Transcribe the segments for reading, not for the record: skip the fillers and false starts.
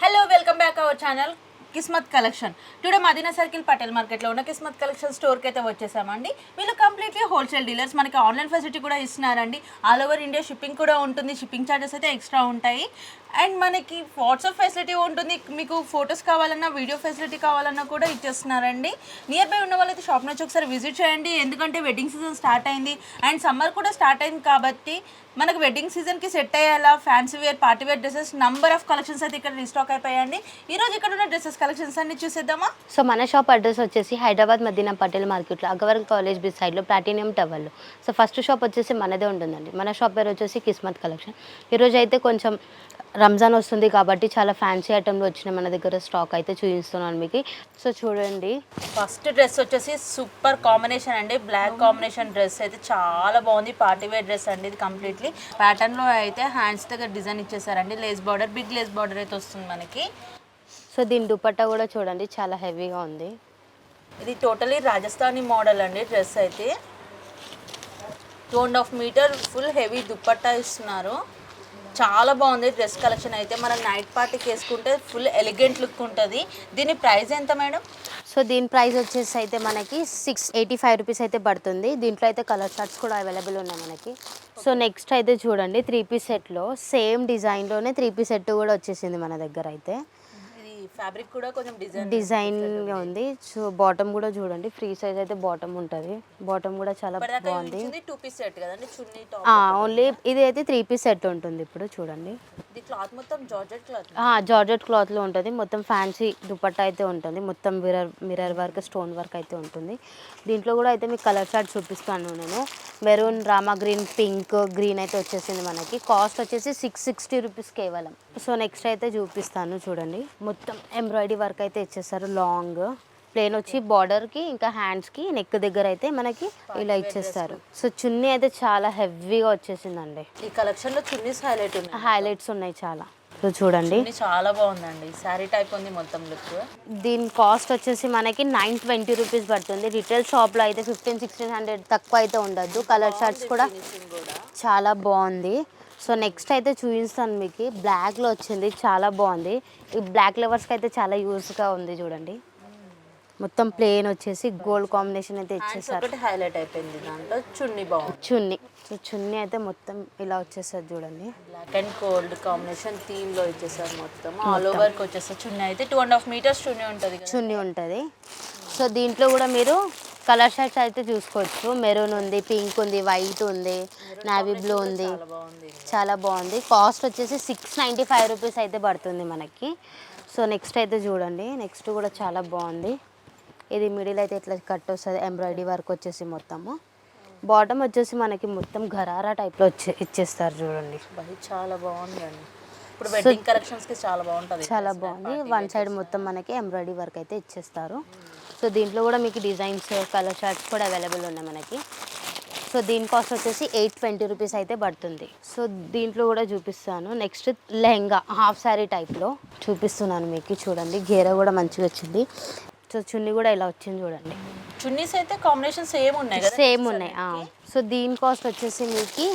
Hello welcome back our channel Kismat collection. Today Madina circle Patel మార్కెట్లో ఉన్న Kismat collection స్టోర్కి అయితే వచ్చేసామండి. వీళ్ళు కంప్లీట్లీ హోల్సేల్ డీలర్స్. మనకి ఆన్లైన్ ఫెసిలిటీ కూడా ఇస్తున్నారండి. ఆల్ ఓవర్ ఇండియా షిప్పింగ్ కూడా ఉంటుంది. షిప్పింగ్ ఛార్జెస్ అయితే ఎక్స్ట్రా ఉంటాయి. అండ్ మనకి వాట్సాప్ ఫెసిలిటీ ఉంటుంది. మీకు ఫొటోస్ కావాలన్నా వీడియో ఫెసిలిటీ కావాలన్నా కూడా ఇచ్చేస్తున్నారండి. నియర్ బై ఉన్న వాళ్ళైతే షాప్ నుంచి ఒకసారి విజిట్ చేయండి. ఎందుకంటే వెడ్డింగ్ సీజన్ స్టార్ట్ అయింది అండ్ సమ్మర్ కూడా స్టార్ట్ అయింది కాబట్టి మనకు వెడ్డింగ్ సీజన్కి సెట్ అయ్యేలా fancy wear party wear dresses number of collections అయితే ఇక్కడ రీస్టాక్ అయిపోయాయండి. ఈ రోజు ఇక్కడ ఉన్న డ్రెస్సెస్ కలెక్షన్స్ అన్ని చూసేద్దామా. సో మన షాప్ అడ్రస్ వచ్చేసి హైదరాబాద్ మదీనా పటేల్ మార్కెట్లో అగవర్ కాలేజ్ బి సైడ్లో ప్లాటినియం టవర్లో. సో ఫస్ట్ షాప్ వచ్చేసి మనదే ఉంటుందండి. మన షాప్ పేరు వచ్చేసి కిస్మత్ కలెక్షన్. ఈరోజు అయితే కొంచెం రంజాన్ వస్తుంది కాబట్టి చాలా ఫ్యాన్సీ ఐటెంలు వచ్చినాయి మన దగ్గర. స్టాక్ అయితే చూపిస్తున్నాను మీకు. సో చూడండి, ఫస్ట్ డ్రెస్ వచ్చేసి సూపర్ కాంబినేషన్ అండి. బ్లాక్ కాంబినేషన్ డ్రెస్ అయితే చాలా బాగుంది. పార్టీ వేర్ డ్రెస్ అండి. ఇది కంప్లీట్లీ ప్యాటర్న్లో అయితే హ్యాండ్స్ దగ్గర డిజైన్ ఇచ్చేసారండి. Lace border, big lace border అయితే వస్తుంది మనకి. సో దీని దుపట్టా కూడా చూడండి, చాలా హెవీగా ఉంది. ఇది టోటలీ రాజస్థానీ మోడల్ అండి. డ్రెస్ అయితే 2.5 మీటర్ ఫుల్ హెవీ దుపట్టా ఇస్తున్నారు. చాలా బాగుంది డ్రెస్ కలెక్షన్ అయితే. మనం నైట్ పార్టీకి వేసుకుంటే ఫుల్ ఎలిగెంట్ లుక్ ఉంటుంది. దీని ప్రైస్ ఎంత మేడం? సో దీని ప్రైస్ వచ్చేసి అయితే మనకి 685 రూపీస్ అయితే పడుతుంది. దీంట్లో అయితే కలర్ చార్ట్స్ కూడా అవైలబుల్ ఉన్నాయి మనకి. సో నెక్స్ట్ అయితే చూడండి, 3 పీస్ సెట్లో సేమ్ డిజైన్లోనే 3 పీస్ సెట్ కూడా వచ్చేసింది మన దగ్గర అయితే. ఫ్యాబ్రిక్ కూడా కొంచెం డిజైన్గా ఉంది. సో బాటమ్ కూడా చూడండి, ఫ్రీ సైజ్ అయితే బాటమ్ ఉంటుంది. బాటమ్ కూడా చాలా బాగుంది. 2 పీస్ సెట్ కదండి, చున్నీ ఓన్లీ ఇది అయితే 3 పీస్ సెట్ ఉంటుంది. ఇప్పుడు చూడండి, ఇది క్లాత్ మొత్తం జార్జెట్ క్లాత్. జార్జెట్ క్లాత్లో ఉంటుంది. మొత్తం ఫ్యాన్సీ దుపట్టా అయితే ఉంటుంది. మొత్తం మిర్రర్ వర్క్, స్టోన్ వర్క్ అయితే ఉంటుంది. దీంట్లో కూడా అయితే మీకు కలర్ చార్ట్ చూపిస్తాను నేను. Maroon, Rama green, pink, green అయితే వచ్చేసింది మనకి. కాస్ట్ వచ్చేసి 660 రూపీస్ కేవలం. సో నెక్స్ట్ అయితే చూపిస్తాను చూడండి. మొత్తం ఎంబ్రాయిడరీ వర్క్ అయితే ఇచ్చేస్తారు. లాంగ్ ప్లేన్ వచ్చి బార్డర్కి ఇంకా హ్యాండ్స్కి నెక్ దగ్గర అయితే మనకి ఇలా ఇచ్చేస్తారు. సో చున్నీ అయితే చాలా హెవీగా వచ్చేసిందండి. ఈ కలెక్షన్లో చున్నీస్ హైలైట్స్ ఉన్నాయి చాలా. సో చూడండి, చాలా బాగుందండి. శారీ టైప్ ఉంది మొత్తం లుక్. దీని కాస్ట్ వచ్చేసి మనకి 920 రూపీస్ పడుతుంది. రిటైల్ షాప్లో అయితే 1500-1600 తక్కువ అయితే ఉండద్దు. కలర్ చార్ట్స్ కూడా చాలా బాగుంది. సో నెక్స్ట్ అయితే చూపిస్తాను మీకు. బ్లాక్లో వచ్చింది, చాలా బాగుంది. ఈ బ్లాక్ లవర్స్కి అయితే చాలా యూస్గా ఉంది. చూడండి, మొత్తం ప్లేన్ వచ్చేసి గోల్డ్ కాంబినేషన్ అయితే ఇచ్చేసారు. హైలైట్ అయిపోయింది దాంట్లో. చున్నీ బాగుంది. చున్నీ, సో చున్నీ అయితే మొత్తం ఇలా వచ్చేసారు చూడండి. Black and gold combination theme లో ఇచ్చేసారు. మొత్తం ఆల్ ఓవర్ కి వచ్చేసారు. చున్నీ అయితే 2.5 మీటర్స్ చున్నీ ఉంటుంది. చున్నీ ఉంటుంది. సో దీంట్లో కూడా మీరు కలర్ షర్ట్స్ అయితే చూసుకోవచ్చు. మెరూన్ ఉంది, పింక్ ఉంది, వైట్ ఉంది, నావీ బ్లూ ఉంది. చాలా బాగుంది. కాస్ట్ వచ్చేసి 695 రూపీస్ అయితే పడుతుంది మనకి. సో నెక్స్ట్ అయితే చూడండి, నెక్స్ట్ కూడా చాలా బాగుంది. ఇది మిడిల్ అయితే ఇట్లా కట్ వస్తుంది. ఎంబ్రాయిడరీ వర్క్ వచ్చేసి మొత్తము. బాటమ్ వచ్చేసి మనకి మొత్తం గరారా టైప్లో ఇచ్చేస్తారు చూడండి. చాలా బాగుందండి. ఇప్పుడు వెడ్డింగ్ కలెక్షన్స్ కి చాలా బాగుంటుంది. చాలా బాగుంది. వన్ సైడ్ మొత్తం మనకి ఎంబ్రాయిడరీ వర్క్ అయితే ఇచ్చేస్తారు. సో దీంట్లో కూడా మీకు డిజైన్స్, కలర్ చార్ట్స్ కూడా అవైలబుల్ ఉన్నాయి మనకి. సో దీని కాస్ట్ వచ్చేసి 820 రూపీస్ అయితే పడుతుంది. సో దీంట్లో కూడా చూపిస్తాను. నెక్స్ట్ లెహంగా హాఫ్ శారీ టైప్లో చూపిస్తున్నాను మీకు. చూడండి, గేర కూడా మంచిగా వచ్చింది. సో చున్నీ కూడా ఇలా వచ్చింది చూడండి. చున్నీస్ అయితే కాంబినేషన్ సేమ్ ఉన్నాయి కదా. సేమ్ ఉన్నాయి. సో దీని కాస్ట్ వచ్చేసి మీకు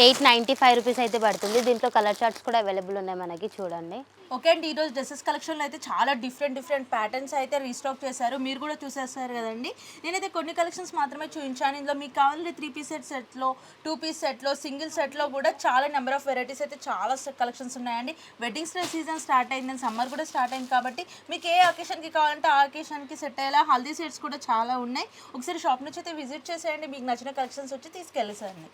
895 రూపీస్ అయితే పడుతుంది. దీంట్లో కలర్ చార్ట్స్ కూడా అవైలబుల్ ఉన్నాయి మనకి. చూడండి. ఓకే అండి, ఈరోజు డ్రెస్సెస్ కలెక్షన్లో అయితే చాలా డిఫరెంట్ ప్యాటర్న్స్ అయితే రీస్టాక్ చేశారు. మీరు కూడా చూసేస్తారు కదండి. నేనైతే కొన్ని కలెక్షన్స్ మాత్రమే చూపించాను. ఇందులో మీకు కావాలంటే 3 పీస్ సెట్లో, 2 పీస్ సెట్లో, సింగిల్ సెట్లో కూడా చాలా నెంబర్ ఆఫ్ వెరైటీస్ అయితే చాలా కలెక్షన్స్ ఉన్నాయండి. వెడ్డింగ్స్ సీజన్ స్టార్ట్ అయిందని, సమ్మర్ కూడా స్టార్ట్ అయింది కాబట్టి మీకు ఏ అకేషన్కి కావాలంటే ఆ అకేషన్కి సెట్ అయ్యేలా హల్దీ సెట్స్ కూడా చాలా ఉన్నాయి. ఒకసారి షాప్ నుంచి అయితే విజిట్ చేసేయండి. మీకు నచ్చిన కలెక్షన్స్ వచ్చి తీసుకెళ్ళేసండి.